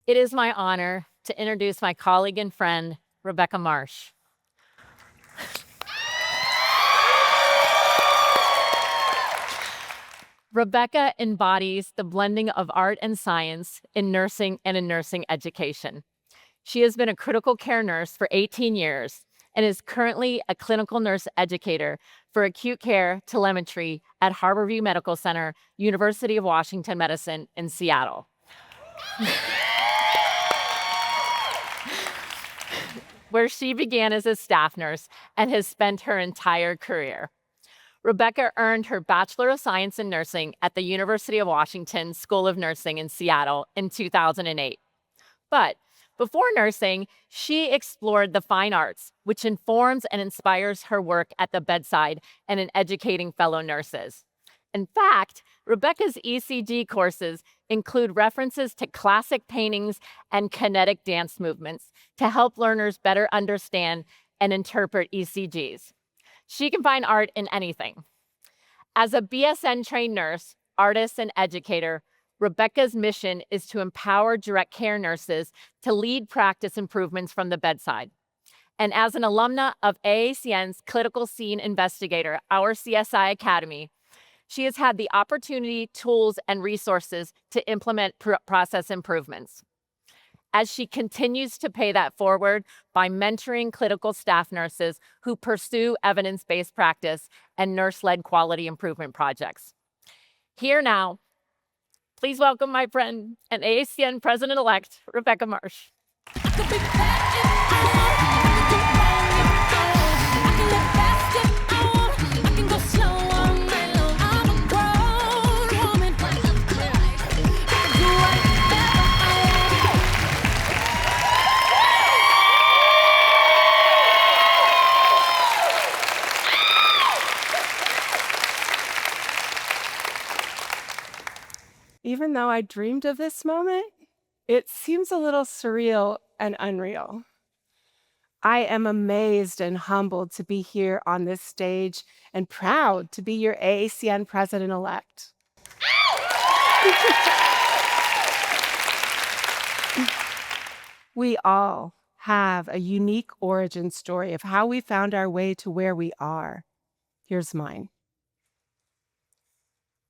It is my honor to introduce my colleague and friend, Rebekah Marsh. Rebekah embodies the blending of art and science in nursing and in nursing education. She has been a critical care nurse for 18 years and is currently a clinical nurse educator for acute care telemetry at Harborview Medical Center, University of Washington Medicine in Seattle. Where she began as a staff nurse and has spent her entire career. Rebekah earned her Bachelor of Science in Nursing at the University of Washington School of Nursing in Seattle in 2008. But before nursing, she explored the fine arts, which informs and inspires her work at the bedside and in educating fellow nurses. In fact, Rebekah's ECG courses include references to classic paintings and kinetic dance movements to help learners better understand and interpret ECGs. She can find art in anything. As a BSN-trained nurse, artist, and educator, Rebekah's mission is to empower direct care nurses to lead practice improvements from the bedside. And as an alumna of AACN's Clinical Scene Investigator, our CSI Academy, she has had the opportunity, tools, and resources to implement process improvements. As she continues to pay that forward by mentoring clinical staff nurses who pursue evidence-based practice and nurse-led quality improvement projects. Here now, please welcome my friend and AACN President-elect Rebekah Marsh. Even though I dreamed of this moment, it seems a little surreal and unreal. I am amazed and humbled to be here on this stage and proud to be your AACN President-elect. We all have a unique origin story of how we found our way to where we are. Here's mine.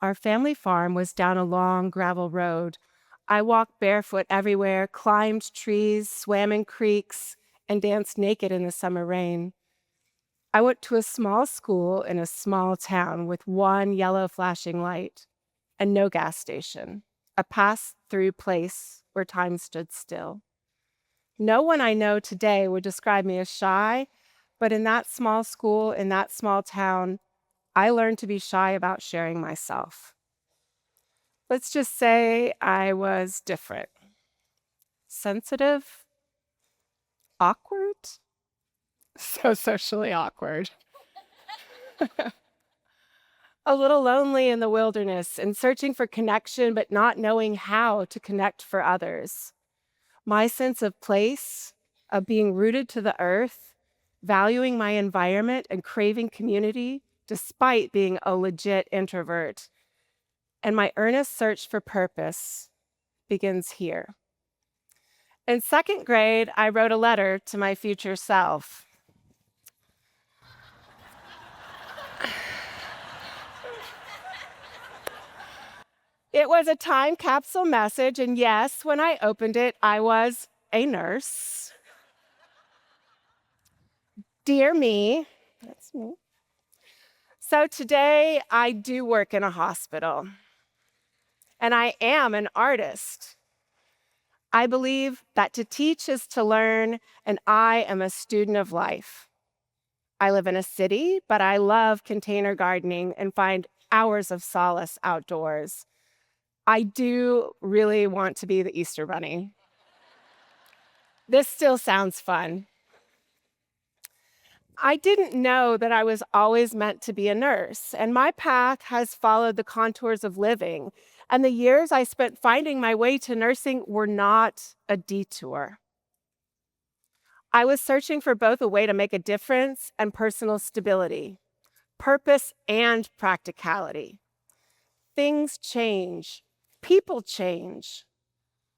Our family farm was down a long gravel road. I walked barefoot everywhere, climbed trees, swam in creeks, and danced naked in the summer rain. I went to a small school in a small town with one yellow flashing light and no gas station, a pass-through place where time stood still. No one I know today would describe me as shy, but in that small school, in that small town, I learned to be shy about sharing myself. Let's just say I was different. Sensitive? Awkward? So socially awkward. A little lonely in the wilderness and searching for connection, but not knowing how to connect for others. My sense of place, of being rooted to the earth, valuing my environment and craving community, despite being a legit introvert. And my earnest search for purpose begins here. In second grade, I wrote a letter to my future self. It was a time capsule message, and yes, when I opened it, I was a nurse. Dear me, that's me. So today, I do work in a hospital, and I am an artist. I believe that to teach is to learn, and I am a student of life. I live in a city, but I love container gardening and find hours of solace outdoors. I do really want to be the Easter Bunny. This still sounds fun. I didn't know that I was always meant to be a nurse, and my path has followed the contours of living, and the years I spent finding my way to nursing were not a detour. I was searching for both a way to make a difference and personal stability, purpose and practicality. Things change, people change,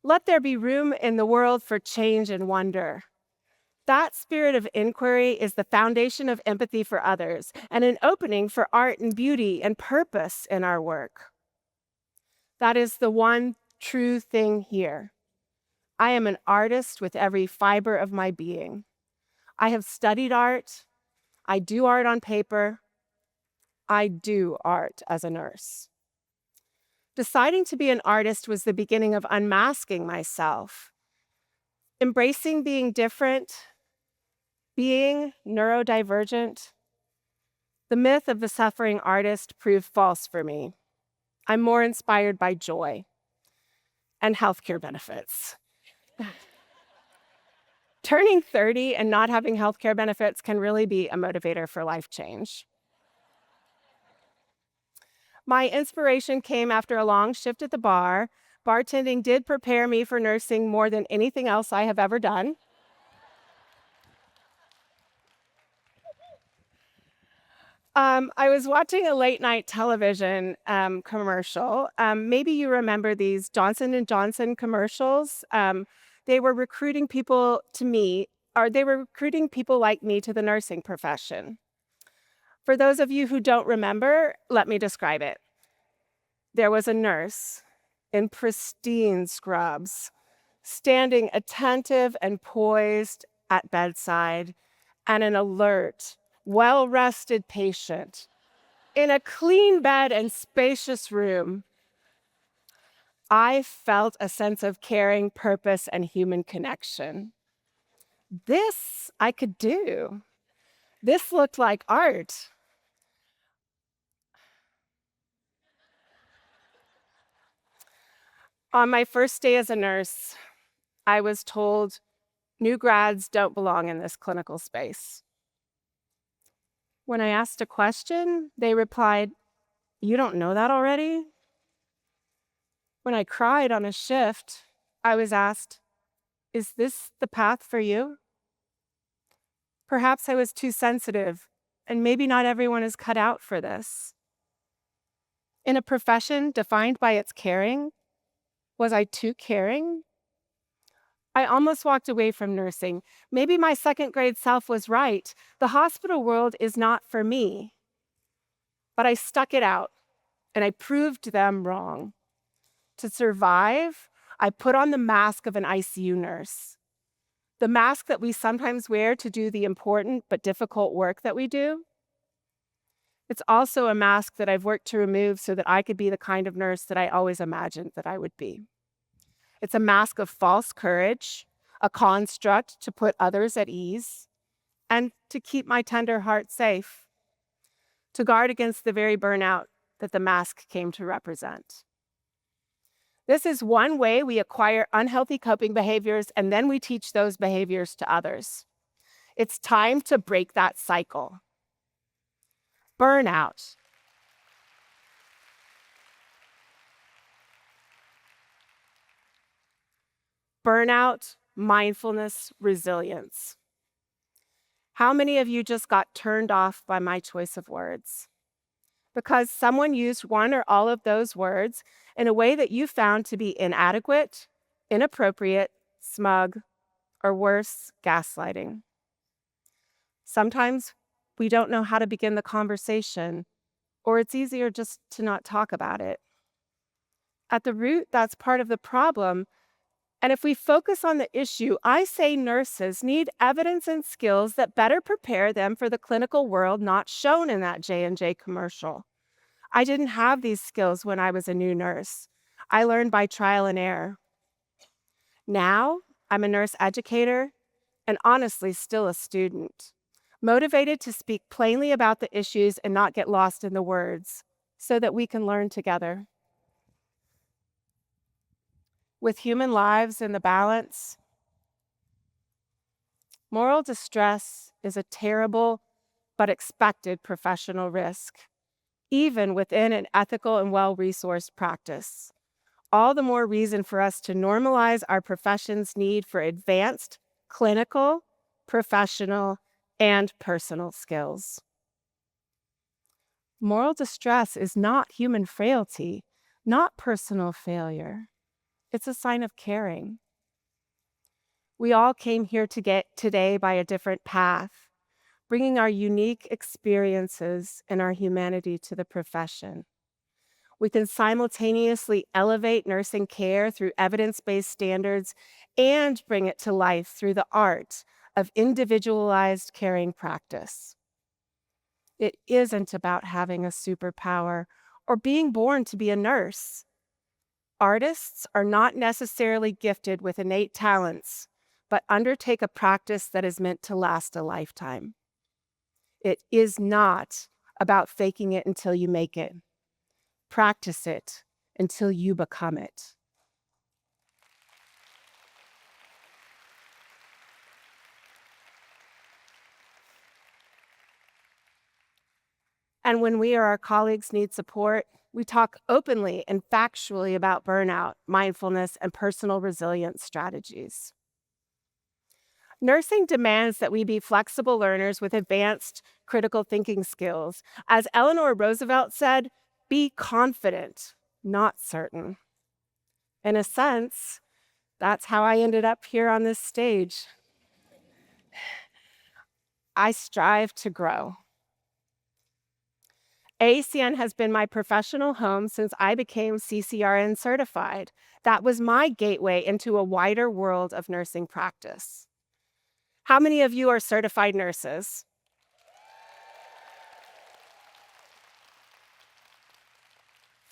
Let there be room in the world for change and wonder. That spirit of inquiry is the foundation of empathy for others and an opening for art and beauty and purpose in our work. That is the one true thing here. I am an artist with every fiber of my being. I have studied art. I do art on paper. I do art as a nurse. Deciding to be an artist was the beginning of unmasking myself, embracing being different, being neurodivergent. The myth of the suffering artist proved false for me. I'm more inspired by joy and healthcare benefits. Turning 30 and not having healthcare benefits can really be a motivator for life change. My inspiration came after a long shift at the bar. Bartending did prepare me for nursing more than anything else I have ever done. I was watching a late night television commercial. Maybe you remember these Johnson & Johnson commercials. They were recruiting people to me, or they were recruiting people like me to the nursing profession. For those of you who don't remember, let me describe it. There was a nurse in pristine scrubs, standing attentive and poised at bedside, and an alert, well-rested patient in a clean bed and spacious room. I felt a sense of caring, purpose, and human connection. This I could do. This looked like art. On my first day as a nurse, I was told new grads don't belong in this clinical space. When I asked a question, they replied, "You don't know that already?" When I cried on a shift, I was asked, "Is this the path for you?" Perhaps I was too sensitive, and maybe not everyone is cut out for this. In a profession defined by its caring, was I too caring? I almost walked away from nursing. Maybe my second grade self was right. The hospital world is not for me. But I stuck it out, and I proved them wrong. To survive, I put on the mask of an ICU nurse. The mask that we sometimes wear to do the important but difficult work that we do. It's also a mask that I've worked to remove so that I could be the kind of nurse that I always imagined that I would be. It's a mask of false courage, a construct to put others at ease, and to keep my tender heart safe, to guard against the very burnout that the mask came to represent. This is one way we acquire unhealthy coping behaviors, and then we teach those behaviors to others. It's time to break that cycle. Burnout. Burnout, mindfulness, resilience. How many of you just got turned off by my choice of words? Because someone used one or all of those words in a way that you found to be inadequate, inappropriate, smug, or worse, gaslighting. Sometimes we don't know how to begin the conversation, or it's easier just to not talk about it. At the root, that's part of the problem. And if we focus on the issue, I say nurses need evidence and skills that better prepare them for the clinical world not shown in that J&J commercial. I didn't have these skills when I was a new nurse. I learned by trial and error. Now, I'm a nurse educator and honestly still a student, motivated to speak plainly about the issues and not get lost in the words so that we can learn together. With human lives in the balance, moral distress is a terrible but expected professional risk, even within an ethical and well-resourced practice. All the more reason for us to normalize our profession's need for advanced clinical, professional, and personal skills. Moral distress is not human frailty, not personal failure. It's a sign of caring. We all came here to get today by a different path, bringing our unique experiences and our humanity to the profession. We can simultaneously elevate nursing care through evidence-based standards and bring it to life through the art of individualized caring practice. It isn't about having a superpower or being born to be a nurse. Artists are not necessarily gifted with innate talents, but undertake a practice that is meant to last a lifetime. It is not about faking it until you make it. Practice it until you become it. And when we or our colleagues need support, we talk openly and factually about burnout, mindfulness, and personal resilience strategies. Nursing demands that we be flexible learners with advanced critical thinking skills. As Eleanor Roosevelt said, be confident, not certain. In a sense, that's how I ended up here on this stage. I strive to grow. AACN has been my professional home since I became CCRN certified. That was my gateway into a wider world of nursing practice. How many of you are certified nurses?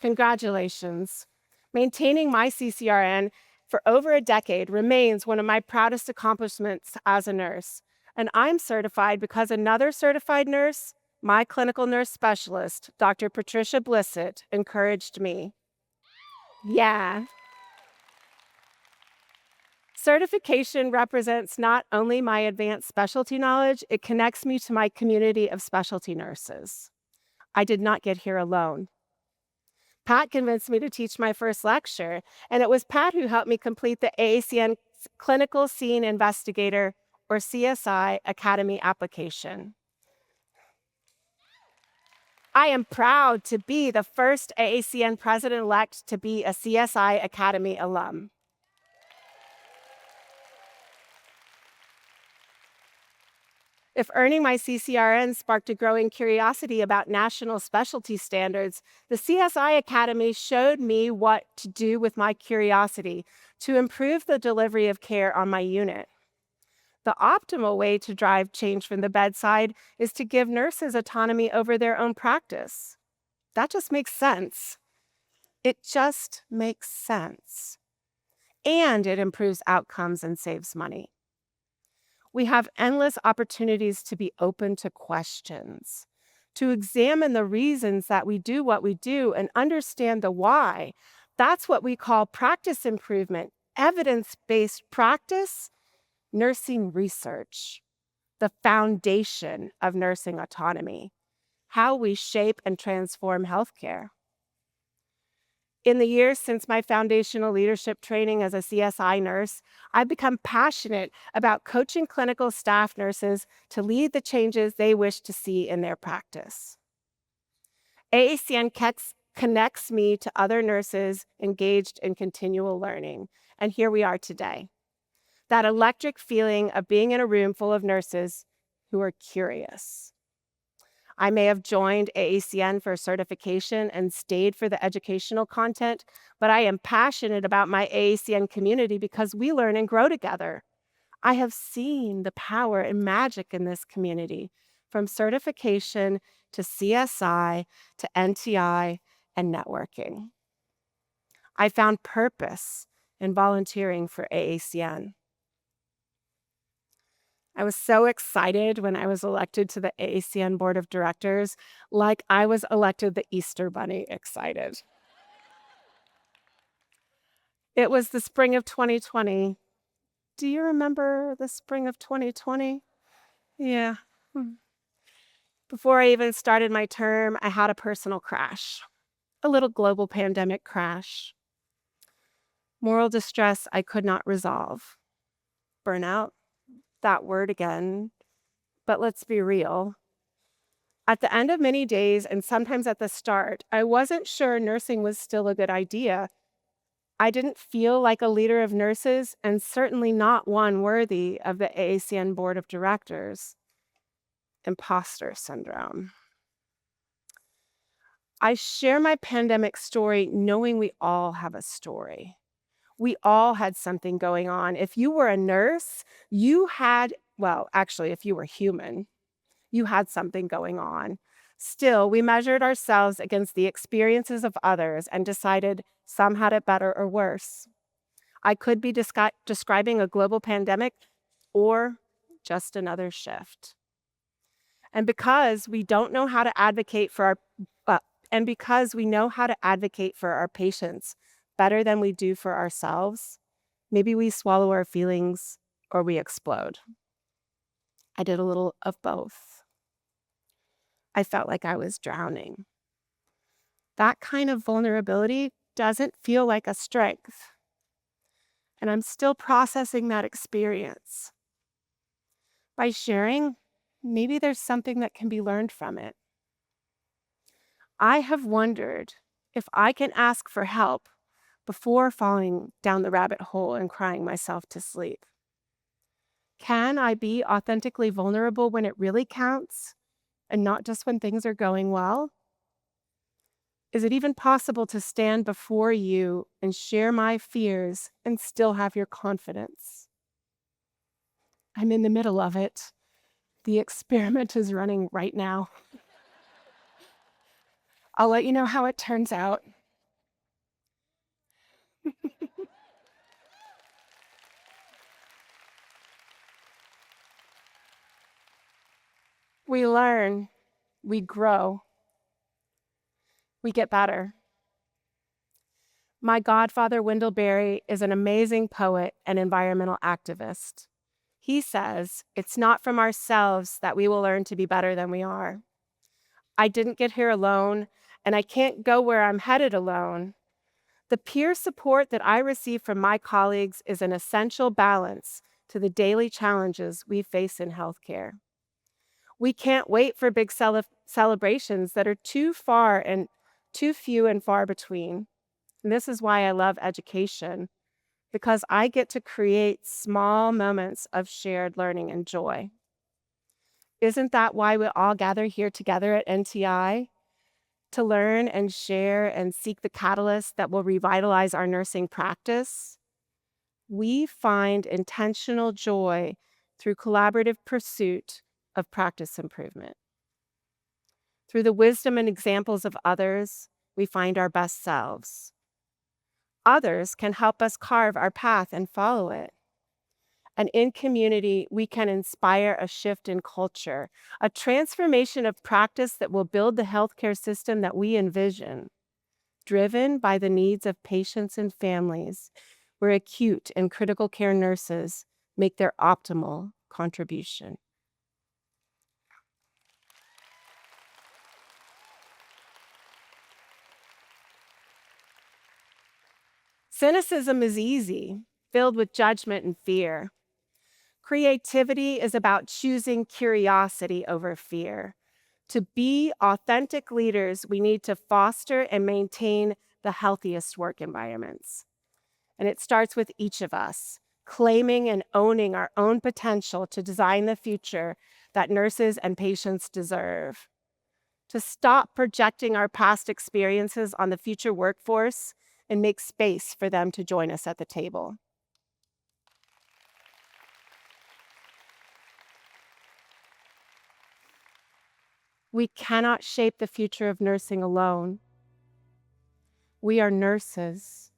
Congratulations. Maintaining my CCRN for over a decade remains one of my proudest accomplishments as a nurse. And I'm certified because another certified nurse, my clinical nurse specialist, Dr. Patricia Blissett, encouraged me. Yeah. Certification represents not only my advanced specialty knowledge, it connects me to my community of specialty nurses. I did not get here alone. Pat convinced me to teach my first lecture, and it was Pat who helped me complete the AACN Clinical Scene Investigator, or CSI, Academy application. I am proud to be the first AACN President-elect to be a CSI Academy alum. If earning my CCRN sparked a growing curiosity about national specialty standards, the CSI Academy showed me what to do with my curiosity to improve the delivery of care on my unit. The optimal way to drive change from the bedside is to give nurses autonomy over their own practice. That just makes sense. It just makes sense. And it improves outcomes and saves money. We have endless opportunities to be open to questions, to examine the reasons that we do what we do and understand the why. That's what we call practice improvement, evidence-based practice, nursing research, the foundation of nursing autonomy, how we shape and transform healthcare. In the years since my foundational leadership training as a CSI nurse, I've become passionate about coaching clinical staff nurses to lead the changes they wish to see in their practice. AACN connects me to other nurses engaged in continual learning, and here we are today. That electric feeling of being in a room full of nurses who are curious. I may have joined AACN for certification and stayed for the educational content, but I am passionate about my AACN community because we learn and grow together. I have seen the power and magic in this community, from certification to CSI to NTI and networking. I found purpose in volunteering for AACN. I was so excited when I was elected to the AACN Board of Directors, like I was elected the Easter Bunny excited. It was the spring of 2020. Do you remember the spring of 2020? Yeah. Before I even started my term, I had a personal crash, a little global pandemic crash. Moral distress I could not resolve. Burnout, that word again. But let's be real. At the end of many days, and sometimes at the start, I wasn't sure nursing was still a good idea. I didn't feel like a leader of nurses, and certainly not one worthy of the AACN Board of Directors. Imposter syndrome. I share my pandemic story knowing we all have a story. We all had something going on. If you were a nurse, you had, well, actually, if you were human, you had something going on. Still, we measured ourselves against the experiences of others and decided some had it better or worse. I could be describing a global pandemic or just another shift. And because we don't know how to advocate for our and because we know how to advocate for our patients better than we do for ourselves, maybe we swallow our feelings or we explode. I did a little of both. I felt like I was drowning. That kind of vulnerability doesn't feel like a strength. And I'm still processing that experience. By sharing, maybe there's something that can be learned from it. I have wondered if I can ask for help before falling down the rabbit hole and crying myself to sleep. Can I be authentically vulnerable when it really counts and not just when things are going well? Is it even possible to stand before you and share my fears and still have your confidence? I'm in the middle of it. The experiment is running right now. I'll let you know how it turns out. We learn, we grow, we get better. My godfather, Wendell Berry, is an amazing poet and environmental activist. He says, it's not from ourselves that we will learn to be better than we are. I didn't get here alone, and I can't go where I'm headed alone. The peer support that I receive from my colleagues is an essential balance to the daily challenges we face in healthcare. We can't wait for big celebrations that are too few and far between. And this is why I love education, because I get to create small moments of shared learning and joy. Isn't that why we all gather here together at NTI? To learn and share and seek the catalyst that will revitalize our nursing practice? We find intentional joy through collaborative pursuit of practice improvement. Through the wisdom and examples of others, we find our best selves. Others can help us carve our path and follow it. And in community, we can inspire a shift in culture, a transformation of practice that will build the healthcare system that we envision, driven by the needs of patients and families, where acute and critical care nurses make their optimal contribution. Cynicism is easy, filled with judgment and fear. Creativity is about choosing curiosity over fear. To be authentic leaders, we need to foster and maintain the healthiest work environments. And it starts with each of us, claiming and owning our own potential to design the future that nurses and patients deserve. To stop projecting our past experiences on the future workforce and make space for them to join us at the table. We cannot shape the future of nursing alone. We are nurses.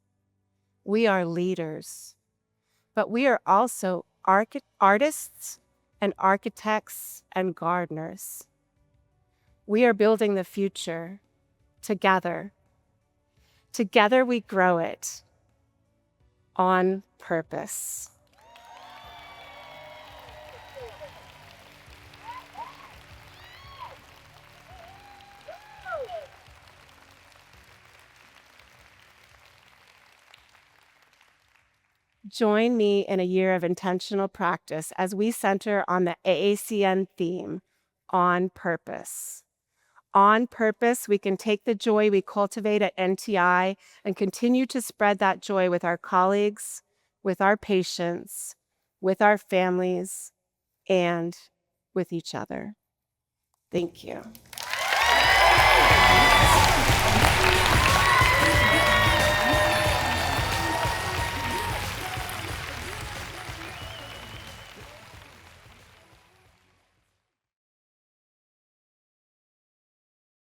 We are leaders. But we are also artists and architects and gardeners. We are building the future together. Together we grow it on purpose. Join me in a year of intentional practice as we center on the AACN theme, on purpose. On purpose, we can take the joy we cultivate at NTI and continue to spread that joy with our colleagues, with our patients, with our families, and with each other. Thank you.